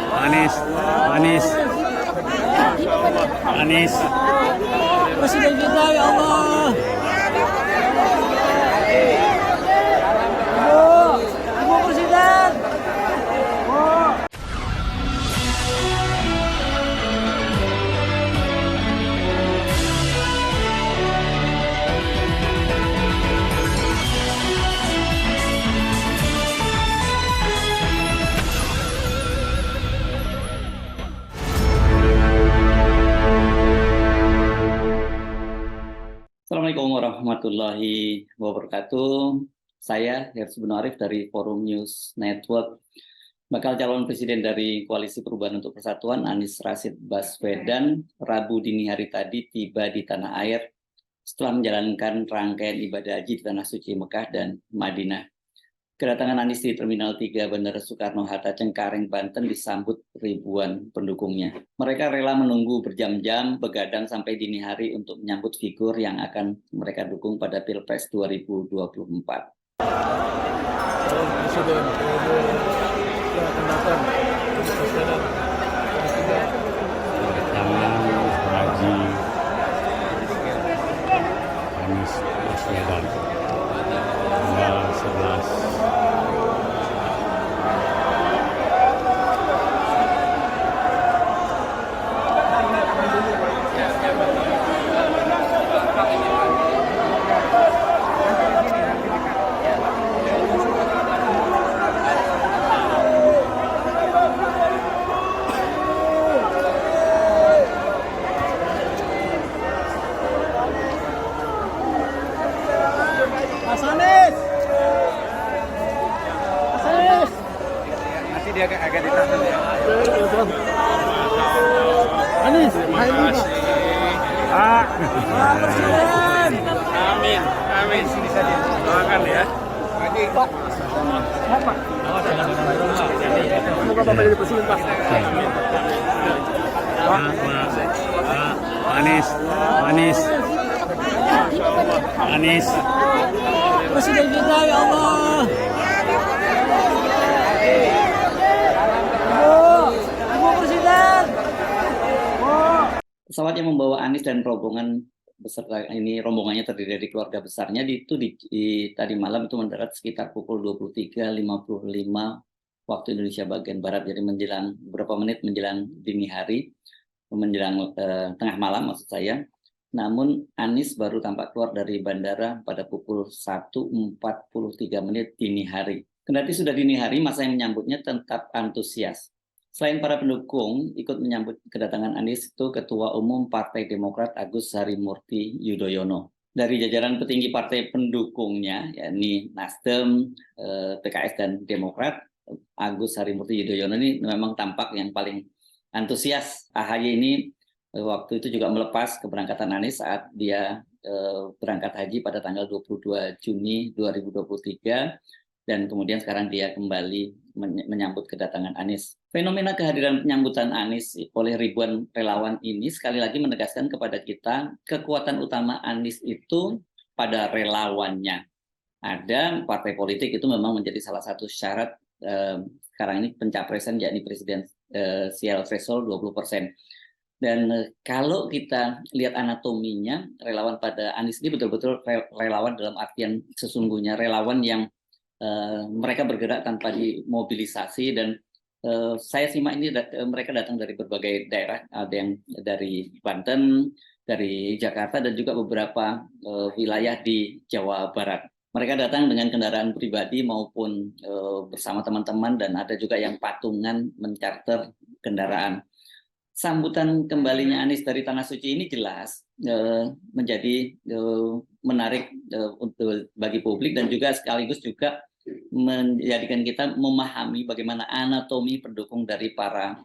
Anies, Anies, Anies. Presiden kita ya Allah. Ibu Presiden. Assalamualaikum warahmatullahi wabarakatuh. Saya Hersu Arif dari Forum News Network. Bakal calon presiden dari Koalisi Perubahan untuk Persatuan, Anies Rashid Baswedan, Rabu dini hari tadi tiba di tanah air setelah menjalankan rangkaian ibadah haji di Tanah Suci Mekah dan Madinah. Kedatangan Anies di Terminal 3 Bandara Soekarno-Hatta Cengkareng, Banten disambut ribuan pendukungnya. Mereka rela menunggu berjam-jam, begadang sampai dini hari untuk menyambut figur yang akan mereka dukung pada Pilpres 2024. Presiden yang akan datang. Kedatangan Haji Anies Baswedan tanggal 11 Mas Anies. Mas Anies. Masih dia agak ditahan ya. Anies. Pak Presiden. Amin, amin. Bisa doakan ya. Pak. Pak. Semoga Bapak jadi presiden, Pak. Anies, Anies, Anies. Presiden kita ya Allah. Ibu Presiden. Pesawat yang membawa Anies dan rombongan beserta ini rombongannya terdiri dari keluarga besarnya tadi malam itu mendarat sekitar pukul 23.55 waktu Indonesia bagian barat, jadi menjelang beberapa menit menjelang dini hari, menjelang tengah malam maksud saya. Namun Anies baru tampak keluar dari bandara pada pukul 1.43 dini hari. Kendati sudah dini hari, masa yang menyambutnya tetap antusias. Selain para pendukung, ikut menyambut kedatangan Anies itu Ketua Umum Partai Demokrat Agus Harimurti Yudhoyono. Dari jajaran petinggi partai pendukungnya, yakni Nasdem, PKS dan Demokrat, Agus Harimurti Yudhoyono ini memang tampak yang paling antusias. AHY ini waktu itu juga melepas keberangkatan Anies saat dia berangkat haji pada tanggal 22 Juni 2023 dan kemudian sekarang dia kembali menyambut kedatangan Anies. Fenomena kehadiran penyambutan Anies oleh ribuan relawan ini sekali lagi menegaskan kepada kita kekuatan utama Anies itu pada relawannya. Ada partai politik itu memang menjadi salah satu syarat sekarang ini pencapresan, yakni presidensial threshold 20%. Dan kalau kita lihat anatominya, relawan pada Anies ini betul-betul relawan dalam artian sesungguhnya relawan yang mereka bergerak tanpa dimobilisasi. Dan saya simak ini mereka datang dari berbagai daerah, ada yang dari Banten, dari Jakarta, dan juga beberapa wilayah di Jawa Barat. Mereka datang dengan kendaraan pribadi maupun bersama teman-teman, dan ada juga yang patungan mencarter kendaraan. Sambutan kembalinya Anies dari Tanah Suci ini jelas menjadi menarik untuk bagi publik, dan juga sekaligus juga menjadikan kita memahami bagaimana anatomi pendukung dari para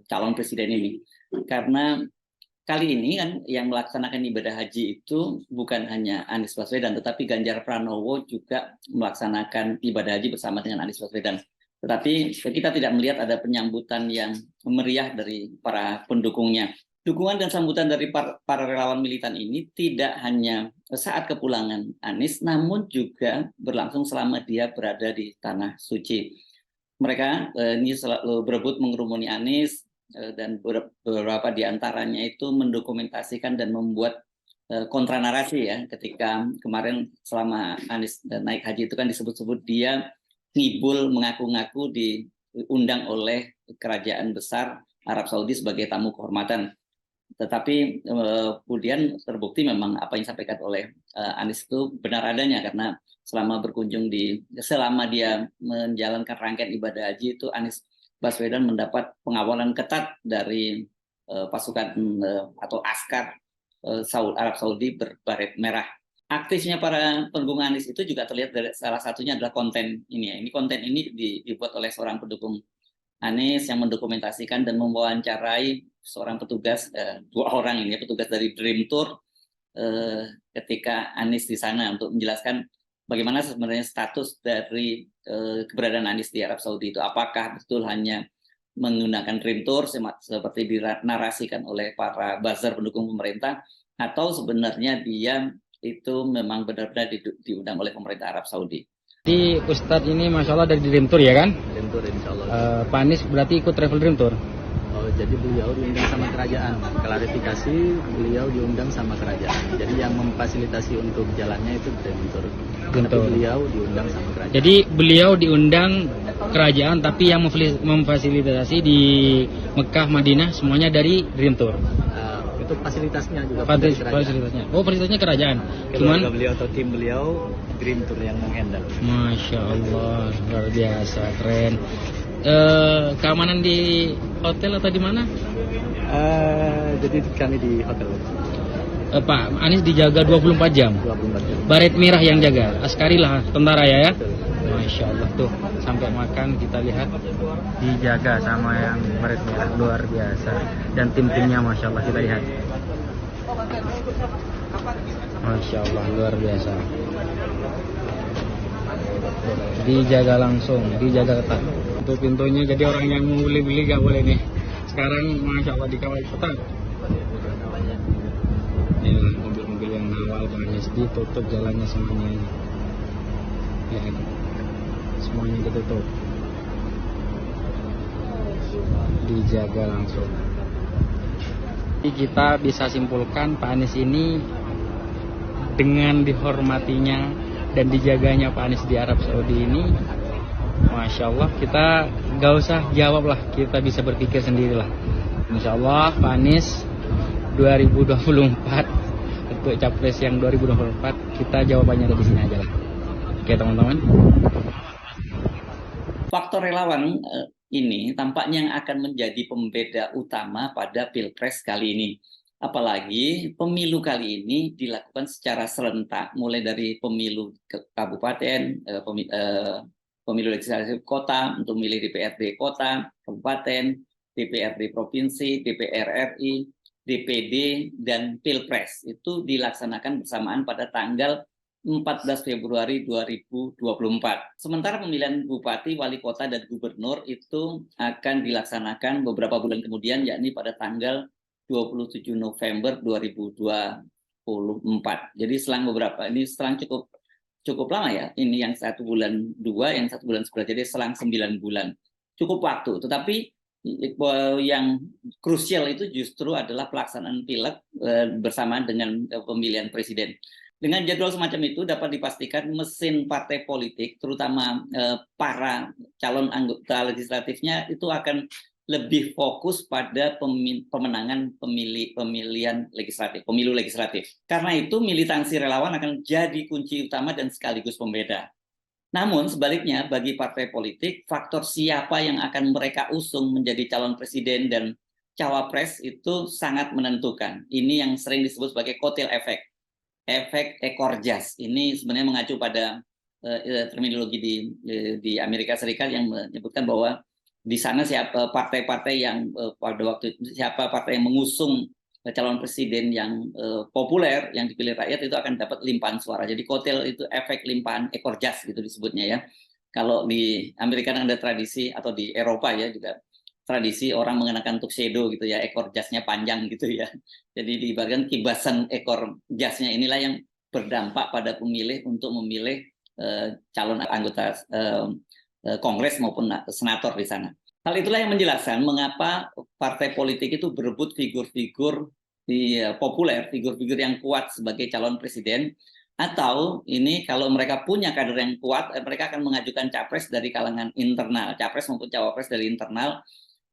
calon presiden ini. Karena kali ini kan yang melaksanakan ibadah haji itu bukan hanya Anies Baswedan, tetapi Ganjar Pranowo juga melaksanakan ibadah haji bersama dengan Anies Baswedan. Tetapi kita tidak melihat ada penyambutan yang meriah dari para pendukungnya. Dukungan dan sambutan dari para relawan militan ini tidak hanya saat kepulangan Anies, namun juga berlangsung selama dia berada di Tanah Suci. mereka ini selalu berebut mengerumuni Anies dan beberapa di antaranya itu mendokumentasikan dan membuat kontra narasi ya. Ketika kemarin selama Anies naik haji itu kan disebut-sebut dia ngibul mengaku-ngaku diundang oleh kerajaan besar Arab Saudi sebagai tamu kehormatan. Tetapi kemudian terbukti memang apa yang disampaikan oleh Anies itu benar adanya, karena selama dia menjalankan rangkaian ibadah haji itu Anies Baswedan mendapat pengawalan ketat dari pasukan atau askar Arab Saudi berbaret merah. Aktifnya para pendukung Anies itu juga terlihat dari salah satunya adalah konten ini ya. Ini konten ini dibuat oleh seorang pendukung Anies yang mendokumentasikan dan mewawancarai seorang petugas, 2 orang ini petugas dari Dream Tour ketika Anies di sana untuk menjelaskan bagaimana sebenarnya status dari keberadaan Anies di Arab Saudi itu. Apakah betul hanya menggunakan Dream Tour seperti dinarasikan oleh para buzzer pendukung pemerintah, atau sebenarnya dia itu memang benar-benar diundang oleh pemerintah Arab Saudi. Jadi Ustadz ini Masya Allah dari Dream Tour ya kan? Dream Tour insya Allah. Pak Anies berarti ikut travel Dream Tour? Oh, jadi beliau diundang sama kerajaan. Klarifikasi, beliau diundang sama kerajaan. Jadi yang memfasilitasi untuk jalannya itu Dream Tour. Tapi beliau diundang sama kerajaan. Jadi beliau diundang kerajaan, tapi yang memfasilitasi di Mekah, Madinah semuanya dari Dream Tour. Itu fasilitasnya juga dari kerajaan. Fasilitasnya. Oh, fasilitasnya kerajaan. Keluarga beliau atau tim beliau Dream Tour yang menghandle. Masya Allah, luar biasa, keren. Keamanan di hotel atau di mana? Jadi kami di hotel. Pak Anies dijaga 24 jam. 24 jam. Baret merah yang jaga, askari lah, tentara ya. Masya Allah tuh, sampai makan kita lihat dijaga sama yang baret merah, luar biasa. Dan tim-timnya Masya Allah kita lihat. Masya Allah luar biasa. Dijaga langsung, dijaga ketat. Untuk pintunya jadi orang yang mau beli-beli gak boleh nih. Sekarang Masya Allah dikawal ketat. Ini mobil-mobil yang awal banyak ditutup jalannya semuanya ini. Lihat, semuanya ditutup, dijaga langsung. Jadi kita bisa simpulkan Pak Anies ini dengan dihormatinya dan dijaganya Pak Anies di Arab Saudi ini, Masya Allah, kita gak usah jawab lah, kita bisa berpikir sendirilah. Insya Allah Pak Anies 2024 untuk capres yang 2024, kita jawabannya ada di sini aja lah. Oke teman-teman. Faktor relawan ini tampaknya yang akan menjadi pembeda utama pada Pilpres kali ini. Apalagi pemilu kali ini dilakukan secara serentak, mulai dari pemilu kabupaten, pemilu legislatif kota, untuk memilih DPRD kota, kabupaten, DPRD provinsi, DPR RI, DPD, dan Pilpres. Itu dilaksanakan bersamaan pada tanggal 14 Februari 2024. Sementara pemilihan bupati, wali kota, dan gubernur itu akan dilaksanakan beberapa bulan kemudian, yakni pada tanggal 27 November 2024. Jadi selang cukup lama ya. Ini yang 1 bulan 2, yang 1 bulan 11. Jadi selang 9 bulan. Cukup waktu. Tetapi yang krusial itu justru adalah pelaksanaan pileg bersamaan dengan pemilihan presiden. Dengan jadwal semacam itu dapat dipastikan mesin partai politik, terutama para calon anggota legislatifnya, itu akan lebih fokus pada pemenangan pemilihan legislatif, pemilu legislatif. Karena itu militansi relawan akan jadi kunci utama dan sekaligus pembeda. Namun sebaliknya bagi partai politik, faktor siapa yang akan mereka usung menjadi calon presiden dan cawapres itu sangat menentukan. Ini yang sering disebut sebagai kotel efek, efek ekor jas. Ini sebenarnya mengacu pada terminologi di Amerika Serikat yang menyebutkan bahwa di sana siapa partai-partai yang pada waktu itu, siapa partai yang mengusung calon presiden yang populer yang dipilih rakyat itu akan dapat limpahan suara. Jadi kotel itu efek limpahan ekor jas gitu disebutnya ya. Kalau di Amerika ada tradisi, atau di Eropa ya juga tradisi orang mengenakan tuxedo gitu ya, ekor jasnya panjang gitu ya. Jadi diibaratkan kibasan ekor jasnya inilah yang berdampak pada pemilih untuk memilih calon anggota kongres maupun senator di sana. Hal itulah yang menjelaskan mengapa partai politik itu berebut figur-figur populer, figur-figur yang kuat sebagai calon presiden, atau ini kalau mereka punya kader yang kuat, mereka akan mengajukan capres dari kalangan internal, capres maupun cawapres dari internal,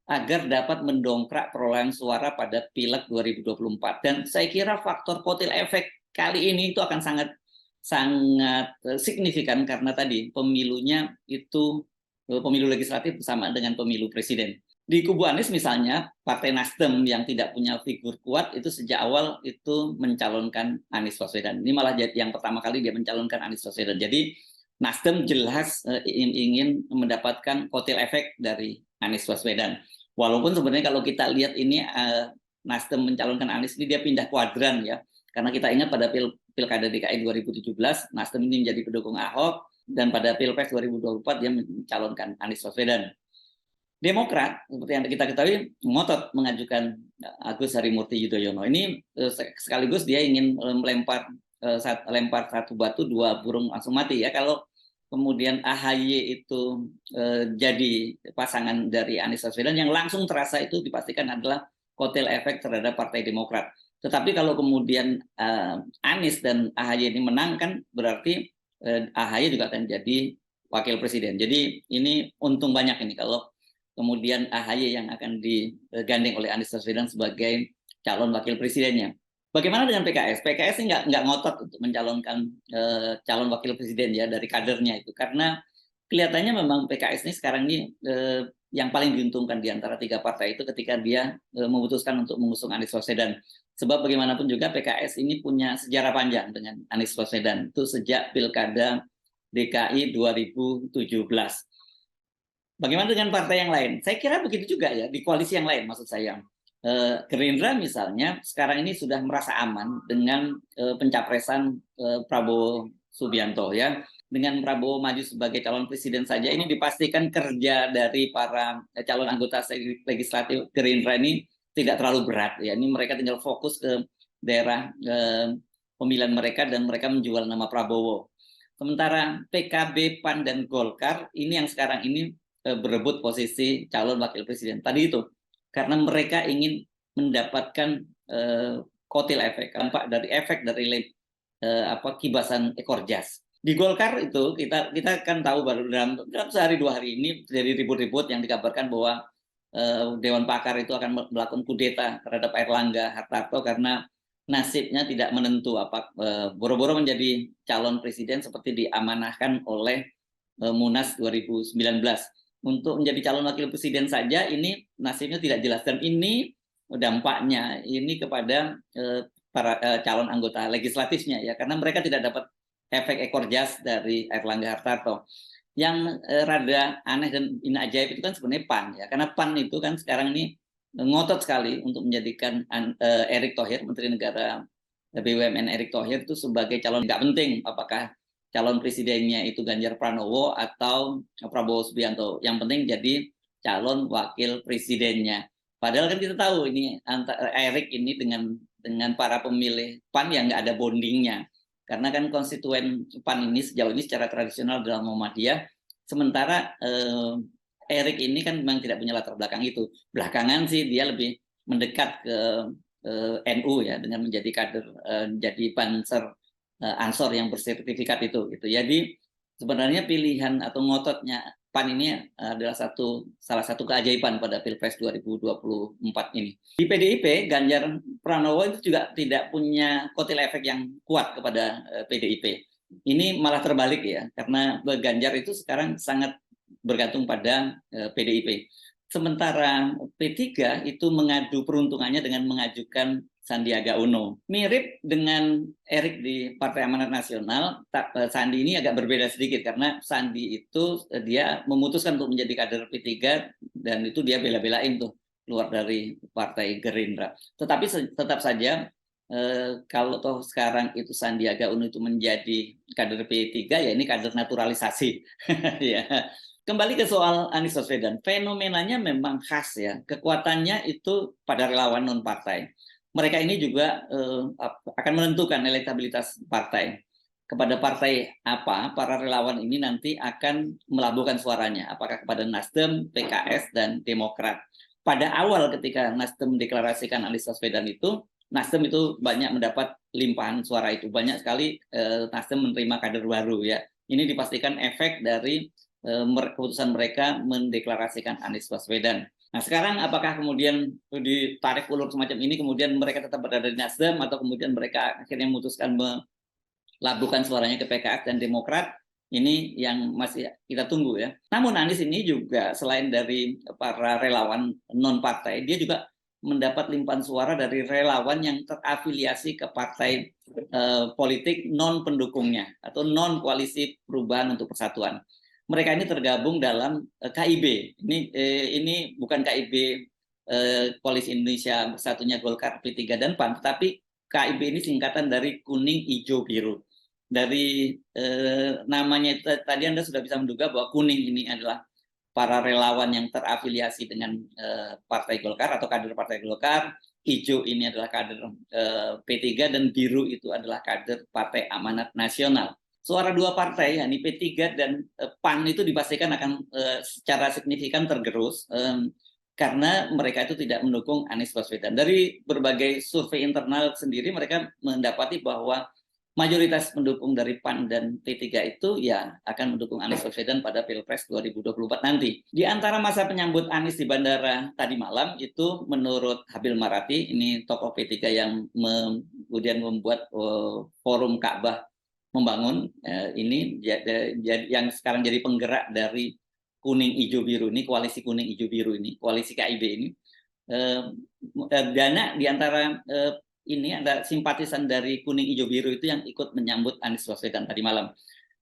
agar dapat mendongkrak perolehan suara pada Pileg 2024. Dan saya kira faktor kotil efek kali ini itu akan sangat signifikan karena tadi pemilunya itu pemilu legislatif sama dengan pemilu presiden. Di kubu Anies misalnya, Partai Nasdem yang tidak punya figur kuat itu sejak awal itu mencalonkan Anies Baswedan. Ini malah yang pertama kali dia mencalonkan Anies Baswedan. Jadi Nasdem jelas ingin mendapatkan kotil efek dari Anies Baswedan. Walaupun sebenarnya kalau kita lihat ini Nasdem mencalonkan Anies ini dia pindah kuadran ya. Karena kita ingat pada Pilkada DKI 2017, Nasdem ini menjadi pendukung Ahok, dan pada Pilpres 2024 dia mencalonkan Anies Baswedan. Demokrat, seperti yang kita ketahui, ngotot mengajukan Agus Harimurti Yudhoyono. Ini sekaligus dia ingin melempar satu batu dua burung langsung mati ya. Kalau kemudian AHY itu jadi pasangan dari Anies Baswedan, yang langsung terasa itu dipastikan adalah kotel efek terhadap Partai Demokrat. Tetapi kalau kemudian Anies dan AHY ini menang, kan berarti AHY juga akan jadi wakil presiden. Jadi ini untung banyak ini kalau kemudian AHY yang akan digandeng oleh Anies Baswedan sebagai calon wakil presidennya. Bagaimana dengan PKS? PKS ini nggak ngotot untuk mencalonkan calon wakil presiden ya dari kadernya itu, karena kelihatannya memang PKS ini sekarang ini yang paling diuntungkan di antara tiga partai itu ketika dia memutuskan untuk mengusung Anies Baswedan. Sebab bagaimanapun juga PKS ini punya sejarah panjang dengan Anies Baswedan. Itu sejak Pilkada DKI 2017. Bagaimana dengan partai yang lain? Saya kira begitu juga ya, di koalisi yang lain maksud saya. Gerindra misalnya sekarang ini sudah merasa aman dengan pencapresan Prabowo Subianto ya. Dengan Prabowo maju sebagai calon presiden saja, ini dipastikan kerja dari para calon anggota legislatif Gerindra ini tidak terlalu berat ya. Ini mereka tinggal fokus ke daerah pemilihan mereka dan mereka menjual nama Prabowo. Sementara PKB, PAN dan Golkar ini yang sekarang ini berebut posisi calon wakil presiden. Tadi itu karena mereka ingin mendapatkan kotil efek, dampak dari kibasan ekor jas. Di Golkar itu kita kan tahu baru dalam sehari dua hari ini jadi ribut-ribut yang dikabarkan bahwa Dewan Pakar itu akan melakukan kudeta terhadap Airlangga Hartarto karena nasibnya tidak menentu, boro-boro menjadi calon presiden seperti diamanahkan oleh Munas 2019. Untuk menjadi calon wakil presiden saja ini nasibnya tidak jelas, dan ini dampaknya ini kepada para calon anggota legislatifnya ya, karena mereka tidak dapat efek ekor jas dari Airlangga Hartarto. Yang rada aneh dan ini ajaib itu kan sebenarnya PAN ya, karena PAN itu kan sekarang ini ngotot sekali untuk menjadikan Erick Thohir, Menteri Negara BUMN Erick Thohir itu sebagai calon. Nggak penting apakah calon presidennya itu Ganjar Pranowo atau Prabowo Subianto, yang penting jadi calon wakil presidennya. Padahal kan kita tahu ini antara Erick ini dengan para pemilih PAN yang nggak ada bondingnya. Karena kan konstituen PAN ini sejauh ini secara tradisional adalah Muhammadiyah, sementara Erick ini kan memang tidak punya latar belakang itu. Belakangan sih dia lebih mendekat ke NU ya, dengan menjadi kader, jadi Banser Ansor yang bersertifikat itu. Gitu. Jadi sebenarnya pilihan atau ngototnya PAN ini adalah salah satu keajaiban pada Pilpres 2024 ini. Di PDIP, Ganjar Pranowo itu juga tidak punya kotil efek yang kuat kepada PDIP. Ini malah terbalik ya, karena Ganjar itu sekarang sangat bergantung pada PDIP. Sementara P3 itu mengadu peruntungannya dengan mengajukan Sandiaga Uno. Mirip dengan Erick di Partai Amanat Nasional, Sandi ini agak berbeda sedikit karena Sandi itu dia memutuskan untuk menjadi kader P3 dan itu dia bela-belain tuh keluar dari Partai Gerindra. Tetapi tetap saja kalau toh sekarang itu Sandiaga Uno itu menjadi kader P3 ya ini kader naturalisasi ya. Kembali ke soal Anies Baswedan, fenomenanya memang khas ya. Kekuatannya itu pada relawan non-partai. Mereka ini juga akan menentukan elektabilitas partai. kepada partai apa para relawan ini nanti akan melabuhkan suaranya, apakah kepada Nasdem, PKS, dan Demokrat. Pada awal ketika Nasdem mendeklarasikan Anies Baswedan itu, Nasdem itu banyak mendapat limpahan suara itu, banyak sekali Nasdem menerima kader baru ya. Ini dipastikan efek dari keputusan mereka mendeklarasikan Anies Baswedan. Nah sekarang apakah kemudian ditarik ulur semacam ini, kemudian mereka tetap berada di Nasdem, atau kemudian mereka akhirnya memutuskan melabuhkan suaranya ke PKS dan Demokrat, ini yang masih kita tunggu ya. Namun Anies ini juga selain dari para relawan non-partai, dia juga mendapat limpahan suara dari relawan yang terafiliasi ke partai politik non-pendukungnya atau non-koalisi perubahan untuk persatuan. Mereka ini tergabung dalam KIB. Ini bukan KIB Koalisi Indonesia Bersatunya Golkar, P3 dan PAN, tetapi KIB ini singkatan dari kuning, hijau, biru. Dari namanya tadi Anda sudah bisa menduga bahwa kuning ini adalah para relawan yang terafiliasi dengan Partai Golkar atau kader Partai Golkar, hijau ini adalah kader P3, dan biru itu adalah kader Partai Amanat Nasional. Suara dua partai, yakni P3 dan PAN, itu dipastikan akan secara signifikan tergerus karena mereka itu tidak mendukung Anies Baswedan. Dari berbagai survei internal sendiri, mereka mendapati bahwa mayoritas pendukung dari PAN dan P3 itu ya akan mendukung Anies Baswedan pada Pilpres 2024 nanti. Di antara masa penyambut Anies di bandara tadi malam itu, menurut Habil Marati, ini tokoh P3 yang kemudian membuat forum Ka'bah Membangun, ini yang sekarang jadi penggerak dari kuning hijau biru ini, koalisi kuning hijau biru ini, koalisi KIB ini, dana di antara ini ada simpatisan dari kuning hijau biru itu yang ikut menyambut Anies Baswedan tadi malam.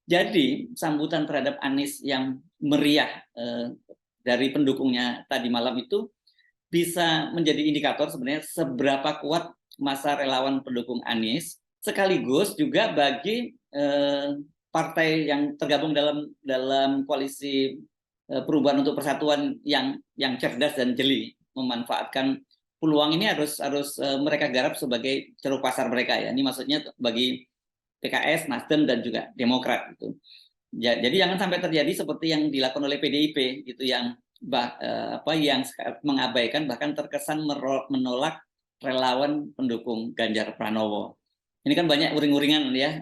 Jadi sambutan terhadap Anies yang meriah dari pendukungnya tadi malam itu bisa menjadi indikator sebenarnya seberapa kuat masa relawan pendukung Anies, sekaligus juga bagi partai yang tergabung dalam koalisi perubahan untuk persatuan yang cerdas dan jeli memanfaatkan peluang ini. Harus mereka garap sebagai ceruk pasar mereka ya. Ini maksudnya bagi PKS, Nasdem, dan juga Demokrat gitu. Jadi jangan sampai terjadi seperti yang dilakukan oleh PDIP gitu, yang mengabaikan bahkan terkesan menolak relawan pendukung Ganjar Pranowo. Ini kan banyak uring-uringan ya,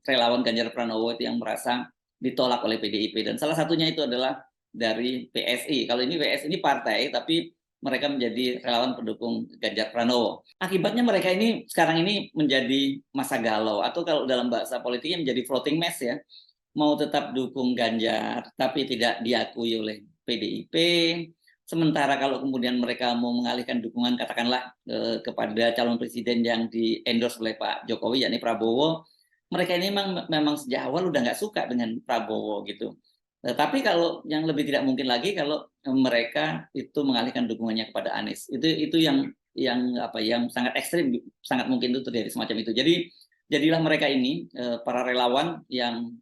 relawan Ganjar Pranowo itu yang merasa ditolak oleh PDIP, dan salah satunya itu adalah dari PSI. Kalau ini PSI ini partai, tapi mereka menjadi relawan pendukung Ganjar Pranowo. Akibatnya mereka ini sekarang ini menjadi masa galau, atau kalau dalam bahasa politiknya menjadi floating mess ya. Mau tetap dukung Ganjar, tapi tidak diakui oleh PDIP. Sementara kalau kemudian mereka mau mengalihkan dukungan katakanlah kepada calon presiden yang di-endorse oleh Pak Jokowi, yakni Prabowo, mereka ini memang sejak awal udah nggak suka dengan Prabowo gitu. Tapi kalau yang lebih tidak mungkin lagi kalau mereka itu mengalihkan dukungannya kepada Anies. Itu yang sangat ekstrim, sangat mungkin itu terjadi semacam itu. Jadi jadilah mereka ini para relawan yang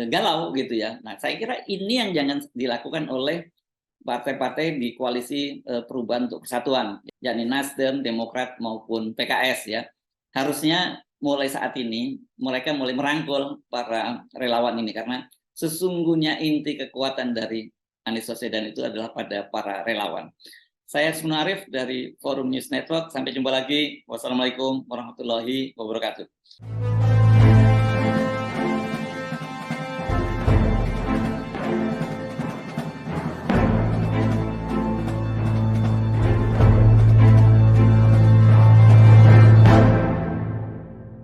galau gitu ya. Nah, saya kira ini yang jangan dilakukan oleh partai-partai di koalisi perubahan untuk persatuan, yakni Nasdem, Demokrat maupun PKS ya. Harusnya mulai saat ini mereka mulai merangkul para relawan ini, karena sesungguhnya inti kekuatan dari Anies Baswedan itu adalah pada para relawan. Saya Ismun Arif dari Forum News Network. Sampai jumpa lagi. Wassalamualaikum warahmatullahi wabarakatuh.